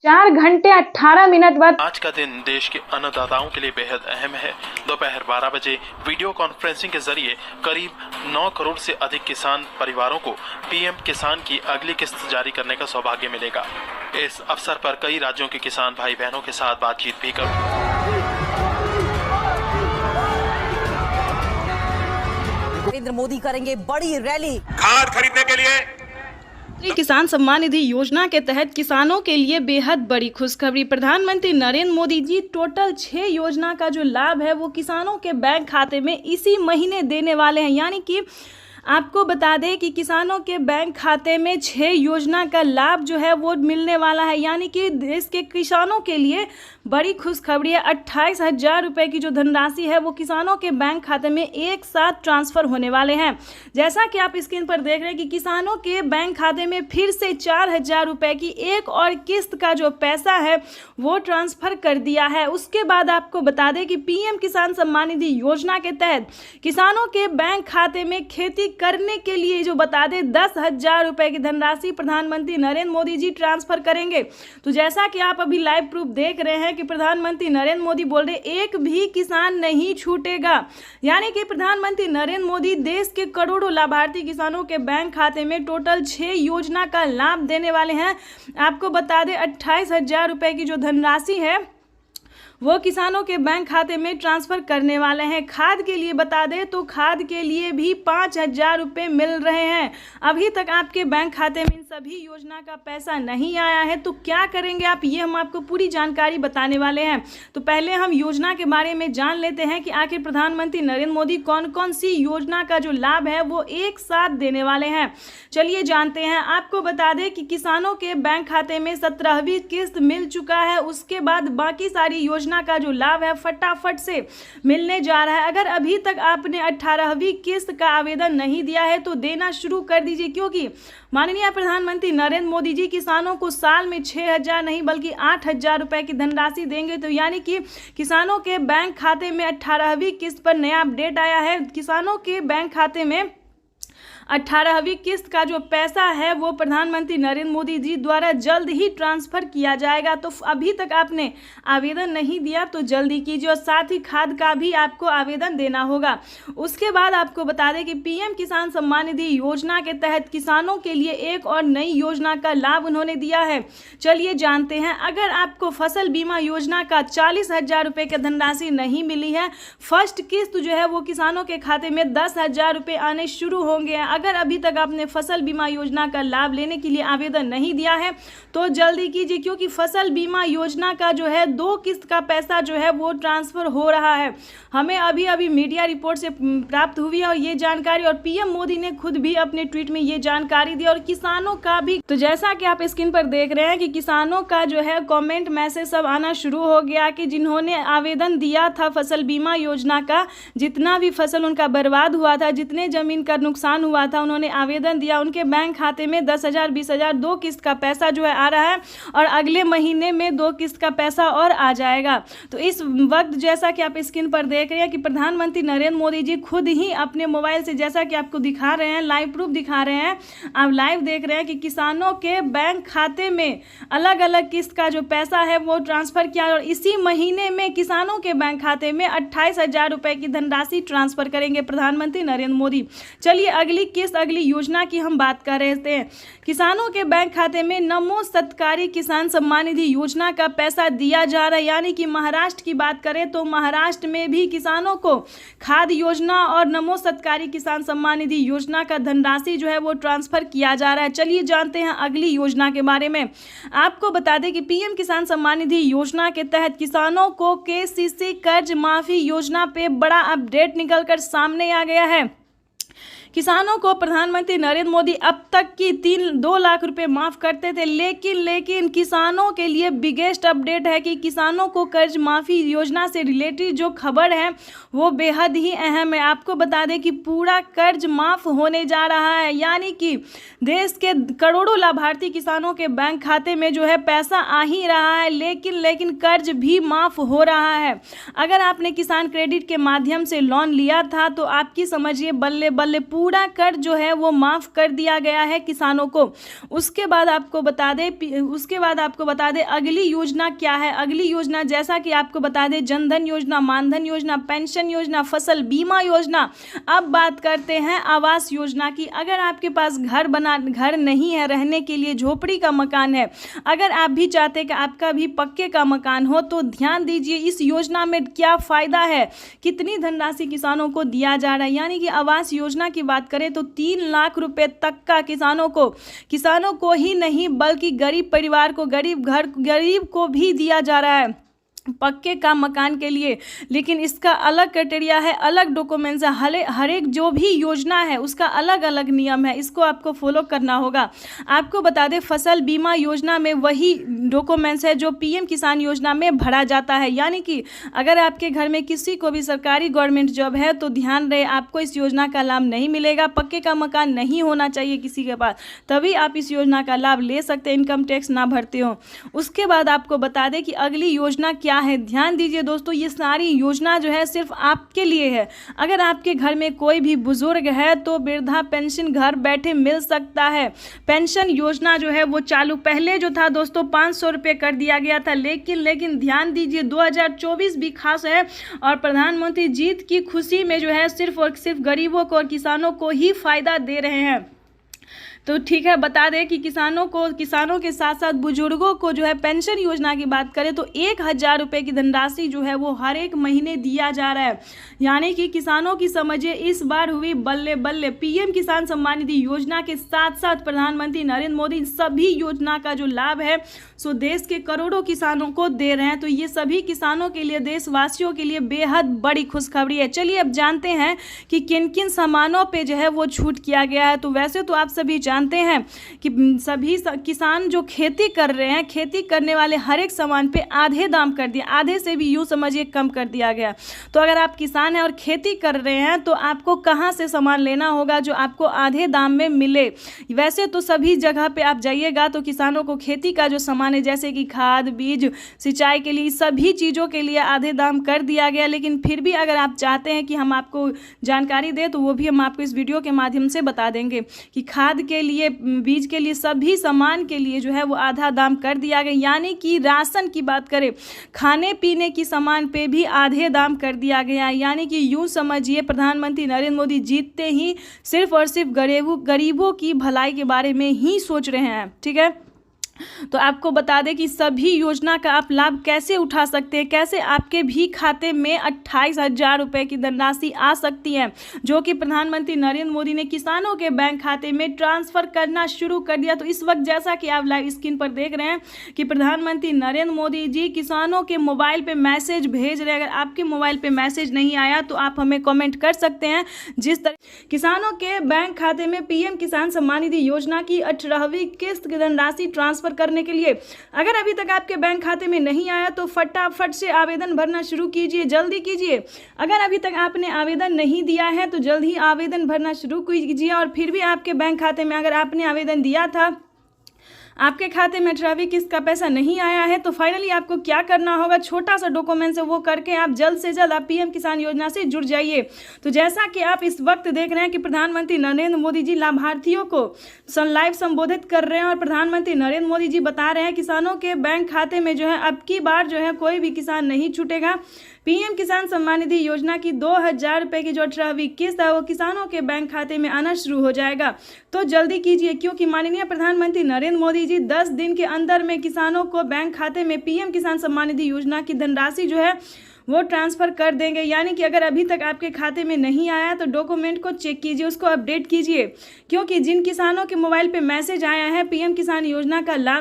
4 घंटे 18 मिनट बाद आज का दिन देश के अन्नदाताओं के लिए बेहद अहम है। दोपहर 12 बजे वीडियो कॉन्फ्रेंसिंग के जरिए करीब 9 करोड़ से अधिक किसान परिवारों को पीएम किसान की अगली किस्त जारी करने का सौभाग्य मिलेगा। इस अवसर पर कई राज्यों के किसान भाई बहनों के साथ बातचीत भी कर नरेंद्र मोदी करेंगे बड़ी रैली। खाद खरीदने के लिए किसान सम्मान निधि योजना के तहत किसानों के लिए बेहद बड़ी खुशखबरी। प्रधानमंत्री नरेंद्र मोदी जी टोटल 6 योजना का जो लाभ है वो किसानों के बैंक खाते में इसी महीने देने वाले हैं। यानी कि आपको बता दें कि किसानों के बैंक खाते में 6 योजना का लाभ जो है वो मिलने वाला है। यानी कि देश के किसानों के लिए बड़ी खुशखबरी है। 28,000 रुपये की जो धनराशि है वो किसानों के बैंक खाते में एक साथ ट्रांसफ़र होने वाले हैं। जैसा कि आप स्क्रीन पर देख रहे हैं कि किसानों के बैंक खाते में फिर से 4,000 रुपये की एक और किस्त का जो पैसा है वो ट्रांसफ़र कर दिया है। उसके बाद आपको बता दें कि पीएम किसान सम्मान निधि योजना के तहत किसानों के बैंक खाते में खेती करने के लिए जो बता दें 10,000 रुपये की धनराशि प्रधानमंत्री नरेंद्र मोदी जी ट्रांसफर करेंगे। तो जैसा कि आप अभी लाइव प्रूफ देख रहे हैं कि प्रधानमंत्री नरेंद्र मोदी बोल रहे एक भी किसान नहीं छूटेगा। यानी कि प्रधानमंत्री नरेंद्र मोदी देश के करोड़ों लाभार्थी किसानों के बैंक खाते में टोटल 6 योजना का लाभ देने वाले हैं। आपको बता दें 28,000 रुपये की जो धनराशि है वो किसानों के बैंक खाते में ट्रांसफ़र करने वाले हैं। खाद के लिए बता दें तो खाद के लिए भी 5,000 रुपये मिल रहे हैं। अभी तक आपके बैंक खाते में इन सभी योजना का पैसा नहीं आया है, तो क्या करेंगे आप, ये हम आपको पूरी जानकारी बताने वाले हैं। तो पहले हम योजना के बारे में जान लेते हैं कि आखिर प्रधानमंत्री नरेंद्र मोदी कौन कौन सी योजना का जो लाभ है वो एक साथ देने वाले हैं। चलिए जानते हैं। आपको बता दें कि किसानों के बैंक खाते में 17वीं किस्त मिल चुका है। उसके बाद बाकी सारी योजना का जो लाभ है फटाफट से मिलने जा रहा है। अगर अभी तक आपने 18वीं किस्त का आवेदन नहीं दिया है तो देना शुरू कर दीजिए, क्योंकि माननीय प्रधानमंत्री नरेंद्र मोदी जी किसानों को साल में 6,000 नहीं बल्कि 8,000 रुपए की धनराशि देंगे। तो यानी कि किसानों के बैंक खाते में 18वीं किस्त पर नया अपडेट आया है। किसानों के बैंक खाते में 18वीं किस्त का जो पैसा है वो प्रधानमंत्री नरेंद्र मोदी जी द्वारा जल्द ही ट्रांसफ़र किया जाएगा। तो अभी तक आपने आवेदन नहीं दिया तो जल्दी कीजिए, और साथ ही खाद का भी आपको आवेदन देना होगा। उसके बाद आपको बता दें कि पीएम किसान सम्मान निधि योजना के तहत किसानों के लिए एक और नई योजना का लाभ उन्होंने दिया है। चलिए जानते हैं। अगर आपको फसल बीमा योजना का 40,000 रुपये की धनराशि नहीं मिली है, फर्स्ट किस्त जो है वो किसानों के खाते में 10,000 रुपये आने शुरू होंगे। अगर अभी तक आपने फसल बीमा योजना का लाभ लेने के लिए आवेदन नहीं दिया है तो जल्दी कीजिए, क्योंकि फसल बीमा योजना का जो है 2 किस्त का पैसा जो है वो ट्रांसफ़र हो रहा है। हमें अभी अभी मीडिया रिपोर्ट से प्राप्त हुई है और ये जानकारी, और पीएम मोदी ने खुद भी अपने ट्वीट में ये जानकारी दी, और किसानों का भी। तो जैसा कि आप स्क्रीन पर देख रहे हैं कि किसानों का जो है कमेंट मैसेज सब आना शुरू हो गया कि जिन्होंने आवेदन दिया था फसल बीमा योजना का, जितना भी फसल उनका बर्बाद हुआ था, जितने ज़मीन का नुकसान हुआ था, उन्होंने आवेदन दिया। उनके बैंक खाते में 10,000 20,000 2 किस्त का पैसा जो है आ रहा है, और अगले महीने में 2 किस्त का पैसा और आ जाएगा। तो इस वक्त जैसा कि आप स्क्रीन पर देख रहे हैं कि प्रधानमंत्री नरेंद्र मोदी जी खुद ही अपने मोबाइल से, जैसा कि आपको दिखा रहे हैं, लाइव प्रूफ दिखा रहे हैं, आप लाइव देख रहे हैं कि किसानों के बैंक खाते में अलग अलग किस्त का जो पैसा है वो ट्रांसफ़र किया, और इसी महीने में किसानों के बैंक खाते में 28,000 रुपये की धनराशि ट्रांसफ़र करेंगे प्रधानमंत्री नरेंद्र मोदी। चलिए अगली योजना की हम बात कर रहे थे। किसानों के बैंक खाते में नमो सत्कारी किसान सम्मान निधि योजना का पैसा दिया जा रहा है। यानी कि महाराष्ट्र की बात करें तो महाराष्ट्र में भी किसानों को खाद योजना और नमो सत्कारी किसान सम्मान निधि योजना का धनराशि जो है वो ट्रांसफ़र किया जा रहा है। चलिए जानते हैं अगली योजना के बारे में। आपको बता दें कि पीएम किसान सम्मान निधि योजना के तहत किसानों को केसीसी कर्ज माफी योजना पे बड़ा अपडेट निकलकर सामने आ गया है। किसानों को प्रधानमंत्री नरेंद्र मोदी अब तक की 2 लाख रुपए माफ़ करते थे, लेकिन किसानों के लिए बिगेस्ट अपडेट है कि किसानों को कर्ज माफ़ी योजना से रिलेटेड जो खबर है वो बेहद ही अहम है। आपको बता दें कि पूरा कर्ज माफ़ होने जा रहा है। यानी कि देश के करोड़ों लाभार्थी किसानों के बैंक खाते में जो है पैसा आ ही रहा है, लेकिन कर्ज भी माफ़ हो रहा है। अगर आपने किसान क्रेडिट के माध्यम से लोन लिया था तो आपकी समझिए बल्ले बल्ले पूरा कर्ज जो है वो माफ़ कर दिया गया है किसानों को। उसके बाद आपको बता दें अगली योजना क्या है। अगली योजना जैसा कि आपको बता दें जनधन योजना, मानधन योजना, पेंशन योजना, फसल बीमा योजना। अब बात करते हैं आवास योजना की। अगर आपके पास घर नहीं है रहने के लिए, झोपड़ी का मकान है, अगर आप भी चाहते हैं कि आपका भी पक्के का मकान हो, तो ध्यान दीजिए इस योजना में क्या फ़ायदा है, कितनी धनराशि किसानों को दिया जा रहा है। यानी कि आवास योजना की बात करें तो 3 लाख रुपए तक का किसानों को ही नहीं बल्कि गरीब परिवार को, गरीब को भी दिया जा रहा है पक्के का मकान के लिए। लेकिन इसका अलग क्राइटेरिया है, अलग डॉक्यूमेंट्स है, हर एक जो भी योजना है उसका अलग अलग नियम है, इसको आपको फॉलो करना होगा। आपको बता दें फसल बीमा योजना में वही डॉक्यूमेंट्स है जो पीएम किसान योजना में भरा जाता है। यानी कि अगर आपके घर में किसी को भी सरकारी गवर्नमेंट जॉब है तो ध्यान रहे आपको इस योजना का लाभ नहीं मिलेगा। पक्के का मकान नहीं होना चाहिए किसी के पास, तभी आप इस योजना का लाभ ले सकते हैं, इनकम टैक्स ना भरते हो। उसके बाद आपको बता दें कि अगली योजना क्या है। ध्यान दीजिए दोस्तों, ये सारी योजना जो है सिर्फ आपके लिए है। अगर आपके घर में कोई भी बुजुर्ग है तो वृद्धा पेंशन घर बैठे मिल सकता है। पेंशन योजना जो है वो चालू पहले जो था दोस्तों 500 रुपये कर दिया गया था, लेकिन ध्यान दीजिए 2024 भी खास है और प्रधानमंत्री जीत की खुशी में जो है सिर्फ और सिर्फ गरीबों को और किसानों को ही फायदा दे रहे हैं। तो ठीक है, बता दें कि किसानों के साथ साथ बुजुर्गों को जो है पेंशन योजना की बात करें तो 1000 रुपये की धनराशि जो है वो हर एक महीने दिया जा रहा है। यानी कि किसानों की समझिए इस बार हुई बल्ले बल्ले। पीएम किसान सम्मान निधि योजना के साथ साथ प्रधानमंत्री नरेंद्र मोदी सभी योजना का जो लाभ है सो देश के करोड़ों किसानों को दे रहे हैं। तो ये सभी किसानों के लिए, देशवासियों के लिए बेहद बड़ी खुशखबरी है। चलिए अब जानते हैं कि किन किन सामानों पर जो है वो छूट किया गया है। तो वैसे तो आप सभी जानते हैं कि सभी किसान जो खेती कर रहे हैं, खेती करने वाले हर एक सामान पे आधे दाम कर दिया, आधे से भी यूँ समझिए कम कर दिया गया। तो अगर आप किसान हैं और खेती कर रहे हैं तो आपको कहाँ से सामान लेना होगा जो आपको आधे दाम में मिले। वैसे तो सभी जगह पे आप जाइएगा तो किसानों को खेती का जो सामान है जैसे कि खाद, बीज, सिंचाई के लिए सभी चीज़ों के लिए आधे दाम कर दिया गया। लेकिन फिर भी अगर आप चाहते हैं कि हम आपको जानकारी दें तो वो भी हम आपको इस वीडियो के माध्यम से बता देंगे कि खाद के लिए, बीज के लिए, सभी सामान के लिए जो है वो आधा दाम कर दिया गया। यानी कि राशन की बात करें, खाने पीने की सामान पे भी आधे दाम कर दिया गया। यानी कि यूँ समझिए प्रधानमंत्री नरेंद्र मोदी जीतते ही सिर्फ और सिर्फ गरीबों की भलाई के बारे में ही सोच रहे हैं। ठीक है, तो आपको बता दें कि सभी योजना का आप लाभ कैसे उठा सकते हैं, कैसे आपके भी खाते में 28,000 रुपये की धनराशि आ सकती है जो कि प्रधानमंत्री नरेंद्र मोदी ने किसानों के बैंक खाते में ट्रांसफ़र करना शुरू कर दिया। तो इस वक्त जैसा कि आप लाइव स्क्रीन पर देख रहे हैं कि प्रधानमंत्री नरेंद्र मोदी जी किसानों के मोबाइल पे मैसेज भेज रहे हैं। अगर आपके मोबाइल पे मैसेज नहीं आया तो आप हमें कमेंट कर सकते हैं। जिस तरह किसानों के बैंक खाते में पीएम किसान सम्मान निधि योजना की 18वीं किस्त की धनराशि ट्रांसफर करने के लिए अगर अभी तक आपके बैंक खाते में नहीं आया तो फटाफट से आवेदन भरना शुरू कीजिए, जल्दी कीजिए। अगर अभी तक आपने आवेदन नहीं दिया है तो जल्द ही आवेदन भरना शुरू कीजिए। और फिर भी आपके बैंक खाते में अगर आपने आवेदन दिया था, आपके खाते में 18वीं किस्त का पैसा नहीं आया है तो फाइनली आपको क्या करना होगा, छोटा सा डॉक्यूमेंट है वो करके आप जल्द से जल्द आप पीएम किसान योजना से जुड़ जाइए। तो जैसा कि आप इस वक्त देख रहे हैं कि प्रधानमंत्री नरेंद्र मोदी जी लाभार्थियों को लाइव संबोधित कर रहे हैं और प्रधानमंत्री नरेंद्र मोदी जी बता रहे हैं किसानों के बैंक खाते में जो है अब की बार जो है कोई भी किसान नहीं छूटेगा। पीएम किसान सम्मान निधि योजना की 2000 रुपये की जो 18वीं किस्त है वो किसानों के बैंक खाते में आना शुरू हो जाएगा। तो जल्दी कीजिए क्योंकि माननीय प्रधानमंत्री नरेंद्र मोदी जी 10 दिन के अंदर में किसानों को बैंक खाते में पीएम किसान सम्मान निधि योजना की धनराशि जो है वो ट्रांसफ़र कर देंगे। यानी कि अगर अभी तक आपके खाते में नहीं आया तो डॉक्यूमेंट को चेक कीजिए, उसको अपडेट कीजिए क्योंकि जिन किसानों के मोबाइल पे मैसेज आया है पीएम किसान योजना का लाभ